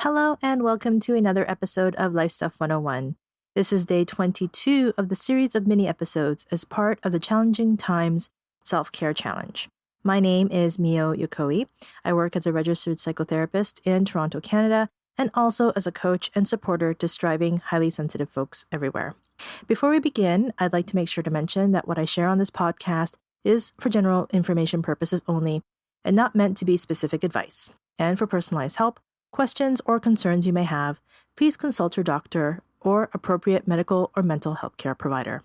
Hello and welcome to another episode of Life Stuff 101. This is day 22 of the series of mini episodes as part of the Challenging Times Self-Care Challenge. My name is Mio Yokoi. I work as a registered psychotherapist in Toronto, Canada, and also as a coach and supporter to striving, highly sensitive folks everywhere. Before we begin, I'd like to make sure to mention that what I share on this podcast is for general information purposes only and not meant to be specific advice. And for personalized help, questions or concerns you may have, please consult your doctor or appropriate medical or mental health care provider.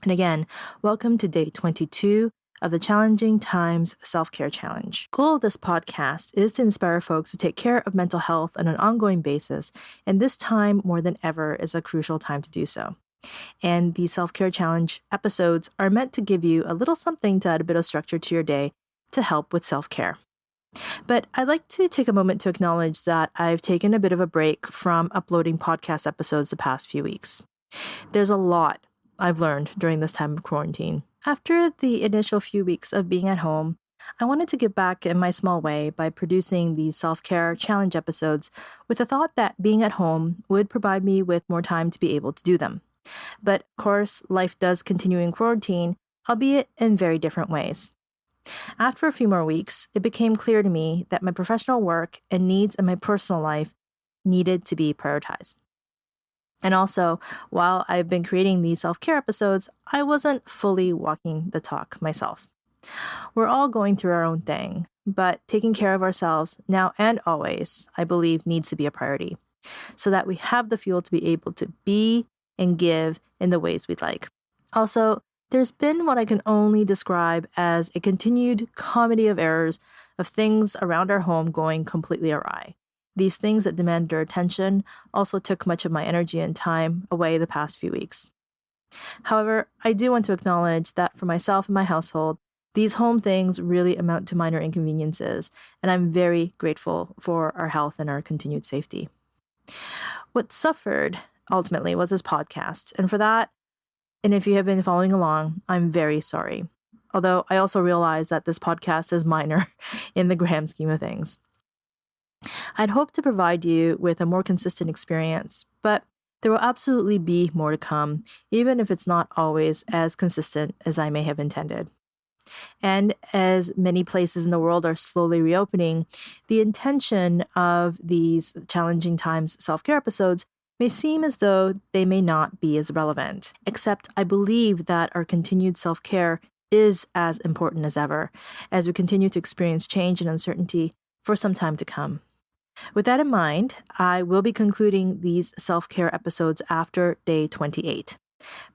And again, welcome to day 22 of the Challenging Times Self-Care Challenge. The goal of this podcast is to inspire folks to take care of mental health on an ongoing basis, and this time more than ever is a crucial time to do so. And the Self-Care Challenge episodes are meant to give you a little something to add a bit of structure to your day to help with self-care. But I'd like to take a moment to acknowledge that I've taken a bit of a break from uploading podcast episodes the past few weeks. There's a lot I've learned during this time of quarantine. After the initial few weeks of being at home, I wanted to give back in my small way by producing these self-care challenge episodes with the thought that being at home would provide me with more time to be able to do them. But of course, life does continue in quarantine, albeit in very different ways. After a few more weeks, it became clear to me that my professional work and needs in my personal life needed to be prioritized. And also, while I've been creating these self-care episodes, I wasn't fully walking the talk myself. We're all going through our own thing, but taking care of ourselves now and always, I believe, needs to be a priority, so that we have the fuel to be able to be and give in the ways we'd like. Also, there's been what I can only describe as a continued comedy of errors of things around our home going completely awry. These things that demanded our attention also took much of my energy and time away the past few weeks. However, I do want to acknowledge that for myself and my household, these home things really amount to minor inconveniences, and I'm very grateful for our health and our continued safety. What suffered, ultimately, was this podcast, and for that, and if you have been following along, I'm very sorry. Although I also realize that this podcast is minor in the grand scheme of things. I'd hoped to provide you with a more consistent experience, but there will absolutely be more to come, even if it's not always as consistent as I may have intended. And as many places in the world are slowly reopening, the intention of these Challenging Times self-care episodes may seem as though they may not be as relevant, except I believe that our continued self-care is as important as ever, as we continue to experience change and uncertainty for some time to come. With that in mind, I will be concluding these self-care episodes after day 28.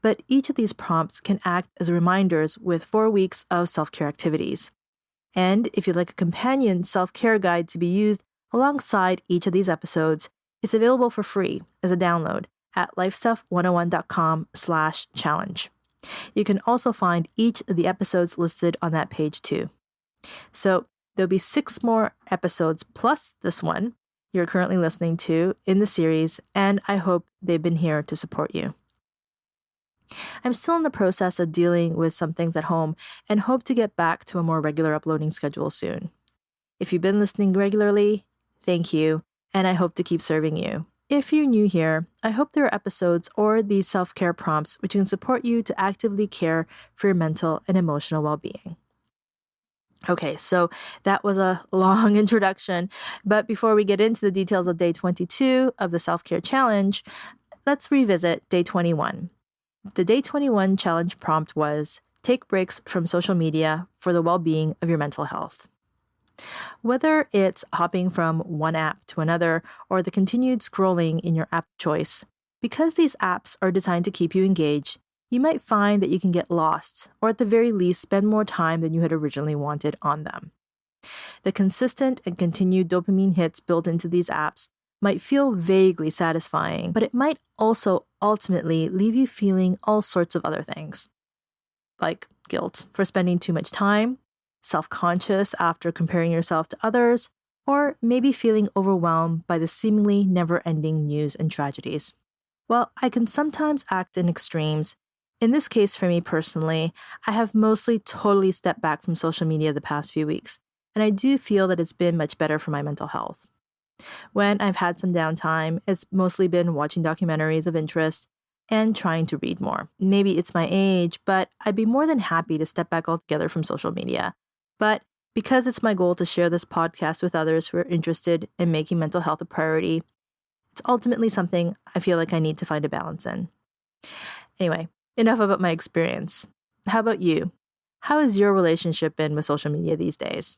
But each of these prompts can act as reminders with 4 weeks of self-care activities. And if you'd like a companion self-care guide to be used alongside each of these episodes, it's available for free as a download at lifestuff101.com/challenge. You can also find each of the episodes listed on that page too. So there'll be 6 more episodes plus this one you're currently listening to in the series, and I hope they've been here to support you. I'm still in the process of dealing with some things at home and hope to get back to a more regular uploading schedule soon. If you've been listening regularly, thank you, and I hope to keep serving you. If you're new here, I hope there are episodes or these self-care prompts which can support you to actively care for your mental and emotional well-being. Okay, so that was a long introduction, but before we get into the details of day 22 of the self-care challenge, let's revisit day 21. The day 21 challenge prompt was, take breaks from social media for the well-being of your mental health. Whether it's hopping from one app to another or the continued scrolling in your app choice, because these apps are designed to keep you engaged, you might find that you can get lost or at the very least spend more time than you had originally wanted on them. The consistent and continued dopamine hits built into these apps might feel vaguely satisfying, but it might also ultimately leave you feeling all sorts of other things, like guilt for spending too much time, self-conscious after comparing yourself to others, or maybe feeling overwhelmed by the seemingly never-ending news and tragedies. While I can sometimes act in extremes, in this case for me personally, I have mostly totally stepped back from social media the past few weeks, and I do feel that it's been much better for my mental health. When I've had some downtime, it's mostly been watching documentaries of interest and trying to read more. Maybe it's my age, but I'd be more than happy to step back altogether from social media. But because it's my goal to share this podcast with others who are interested in making mental health a priority, it's ultimately something I feel like I need to find a balance in. Anyway, enough about my experience. How about you? How has your relationship been with social media these days?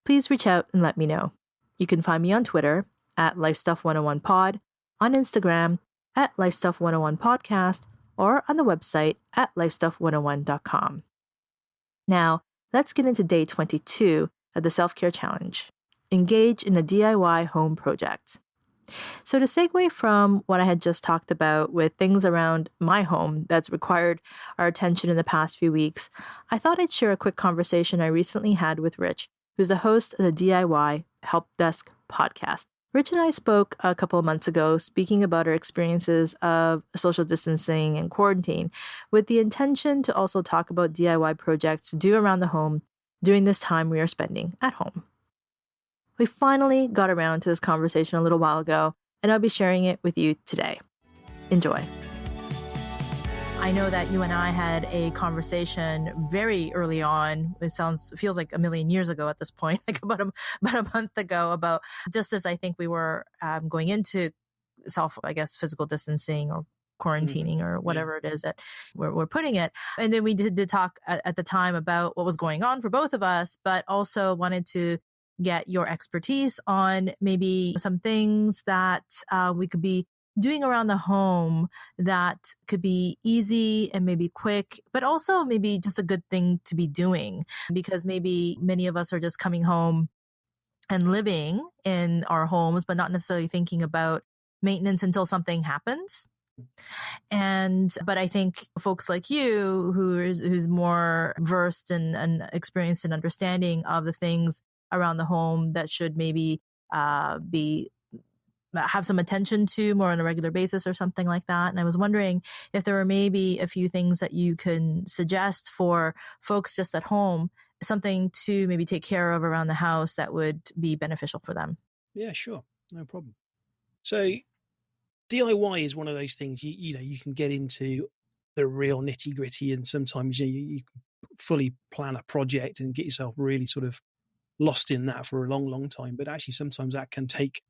Please reach out and let me know. You can find me on Twitter at LifeStuff101pod, on Instagram at LifeStuff101podcast, or on the website at LifeStuff101.com. Now, let's get into day 22 of the Self-Care Challenge. Engage in a DIY home project. So, to segue from what I had just talked about with things around my home that's required our attention in the past few weeks, I thought I'd share a quick conversation I recently had with Rich, who's the host of the DIY Help Desk podcast. Rich and I spoke a couple of months ago, speaking about our experiences of social distancing and quarantine, with the intention to also talk about DIY projects to do around the home during this time we are spending at home. We finally got around to this conversation a little while ago, and I'll be sharing it with you today. Enjoy. I know that you and I had a conversation very early on. Feels like a million years ago at this point, like about a month ago, about just as I think we were going into physical distancing or quarantining or whatever it is that we're putting it. And then we did talk at the time about what was going on for both of us, but also wanted to get your expertise on maybe some things that we could be doing around the home that could be easy and maybe quick, but also maybe just a good thing to be doing, because maybe many of us are just coming home and living in our homes, but not necessarily thinking about maintenance until something happens. But I think folks like you, who's more versed and experienced and understanding of the things around the home that should maybe have some attention to more on a regular basis or something like that. And I was wondering if there were maybe a few things that you can suggest for folks just at home, something to maybe take care of around the house that would be beneficial for them. Yeah, sure. No problem. So DIY is one of those things, you can get into the real nitty gritty, and sometimes you can fully plan a project and get yourself really sort of lost in that for a long, long time. But actually sometimes that can take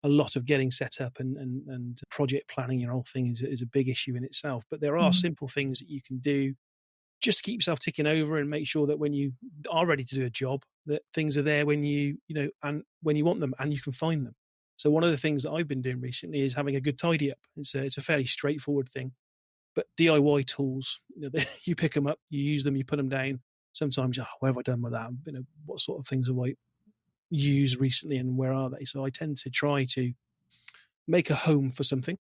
a lot of getting set up, and project planning your whole thing is a big issue in itself. But there are simple things that you can do just to keep yourself ticking over and make sure that when you are ready to do a job, that things are there when and when you want them, and you can find them. So one of the things that I've been doing recently is having a good tidy up. It's a fairly straightforward thing, but DIY tools, you pick them up, you use them, you put them down. Sometimes, what have I done with that? What sort of things have I used recently, and where are they? So I tend to try to make a home for something.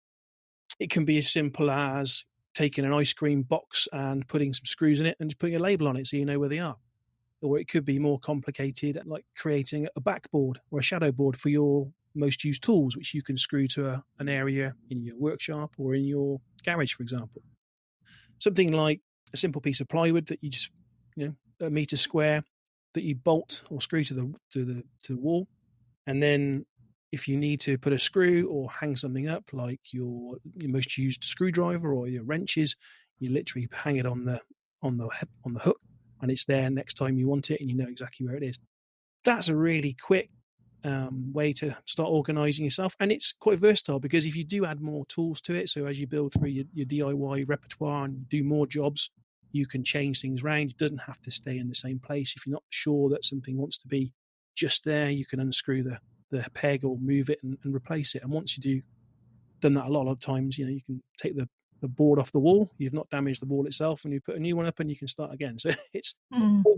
It can be as simple as taking an ice cream box and putting some screws in it and just putting a label on it so you know where they are. Or it could be more complicated, like creating a backboard or a shadow board for your most used tools, which you can screw to an area in your workshop or in your garage, for example. Something like a simple piece of plywood that you just, a meter square, that you bolt or screw to the wall. And then if you need to put a screw or hang something up, like your most used screwdriver or your wrenches, you literally hang it on the hook, and it's there next time you want it, and you know exactly where it is. That's a really quick way to start organizing yourself, and it's quite versatile, because if you do add more tools to it, so as you build through your DIY repertoire and do more jobs, you can change things around. It doesn't have to stay in the same place. If you're not sure that something wants to be just there, you can unscrew the peg or move it and replace it. And once you done that a lot of times, you can take the board off the wall. You've not damaged the wall itself, and you put a new one up and you can start again. So it's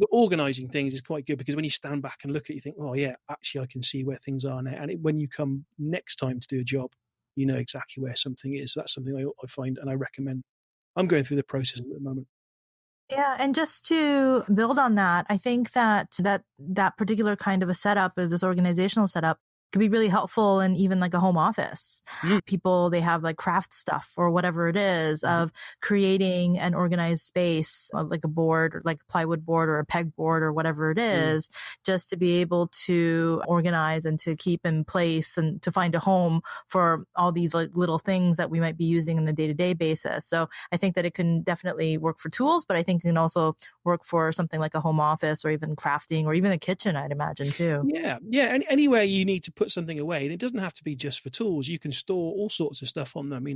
organizing things is quite good, because when you stand back and look at it, you think, oh yeah, actually I can see where things are now. And when you come next time to do a job, you know exactly where something is. So that's something I find and I recommend. I'm going through the process at the moment. Yeah, and just to build on that, I think that particular kind of a setup, this organizational setup, could be really helpful in even like a home office. People, they have like craft stuff or whatever it is of creating an organized space, like a board or like a plywood board or a peg board or whatever it is, just to be able to organize and to keep in place and to find a home for all these like little things that we might be using on a day-to-day basis. So I think that it can definitely work for tools, but I think it can also work for something like a home office or even crafting or even a kitchen, I'd imagine too. Yeah. And anywhere you need to put something away, and it doesn't have to be just for tools. You can store all sorts of stuff on them.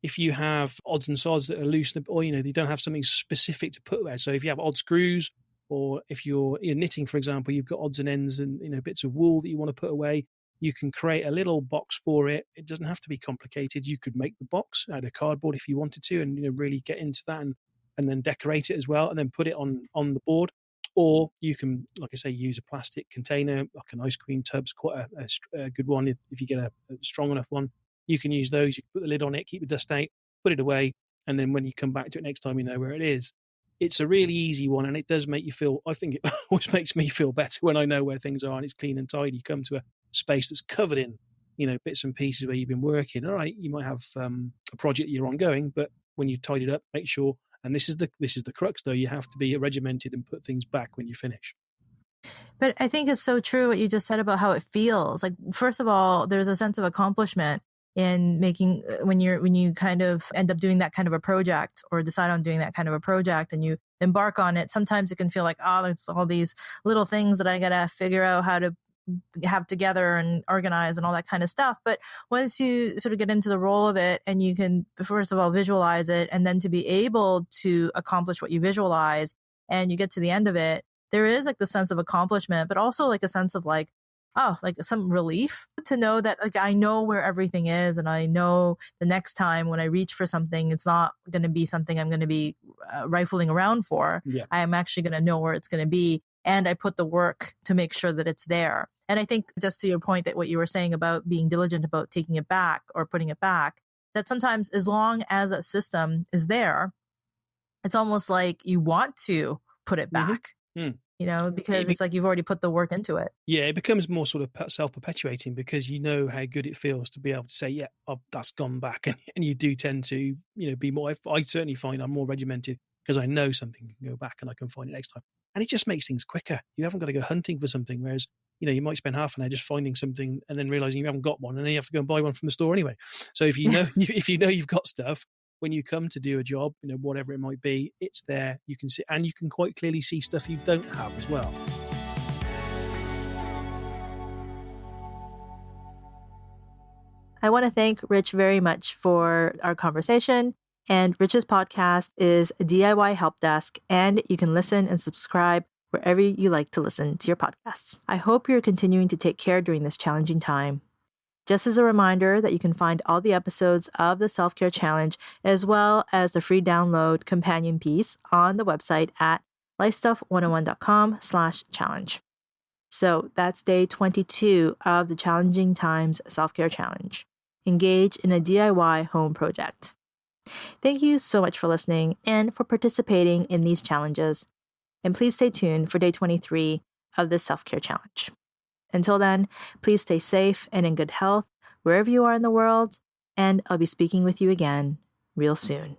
If you have odds and sods that are loose, or you don't have something specific to put there. So if you have odd screws, or if you're knitting, for example, you've got odds and ends and bits of wool that you want to put away. You can create a little box for it. It doesn't have to be complicated. You could make the box out of cardboard if you wanted to, and really get into that and then decorate it as well, and then put it on the board. Or you can, like I say, use a plastic container, like an ice cream tub's quite a good one. If you get a strong enough one, you can use those. You can put the lid on it, keep the dust out, put it away, and then when you come back to it next time, you know where it is. It's a really easy one, and it does make you feel, I think it always makes me feel better when I know where things are and it's clean and tidy. You come to a space that's covered in, bits and pieces where you've been working. All right, you might have a project you're ongoing, but when you've tidied up, make sure, and this is the crux though, you have to be regimented and put things back when you finish. But I think it's so true what you just said about how it feels. Like, first of all, there's a sense of accomplishment in making, when you kind of end up doing that kind of a project or decide on doing that kind of a project and you embark on it. Sometimes it can feel like, oh, there's all these little things that I got to figure out how to have together and organize and all that kind of stuff. But once you sort of get into the role of it and you can, first of all, visualize it, and then to be able to accomplish what you visualize and you get to the end of it, there is like the sense of accomplishment, but also like a sense of like, oh, like some relief to know that like I know where everything is, and I know the next time when I reach for something, it's not going to be something I'm going to be rifling around for. Yeah. I am actually going to know where it's going to be, and I put the work to make sure that it's there. And I think just to your point that what you were saying about being diligent about taking it back or putting it back, that sometimes as long as that system is there, it's almost like you want to put it back. Because it's like you've already put the work into it. Yeah, it becomes more sort of self-perpetuating because you know how good it feels to be able to say, yeah, that's gone back. And you do tend to, be more, I certainly find I'm more regimented because I know something can go back and I can find it next time. And it just makes things quicker. You haven't got to go hunting for something, whereas, you might spend half an hour just finding something and then realizing you haven't got one, and then you have to go and buy one from the store anyway. So if you know you've got stuff, when you come to do a job, whatever it might be, it's there. You can see, and you can quite clearly see stuff you don't have as well. I want to thank Rich very much for our conversation. And Rich's podcast is DIY Help Desk, and you can listen and subscribe wherever you like to listen to your podcasts. I hope you're continuing to take care during this challenging time. Just as a reminder that you can find all the episodes of the Self-Care Challenge as well as the free download companion piece on the website at lifestuff101.com/challenge. So that's day 22 of the Challenging Times Self-Care Challenge. Engage in a DIY home project. Thank you so much for listening and for participating in these challenges. And please stay tuned for day 23 of the Self-Care Challenge. Until then, please stay safe and in good health wherever you are in the world, and I'll be speaking with you again real soon.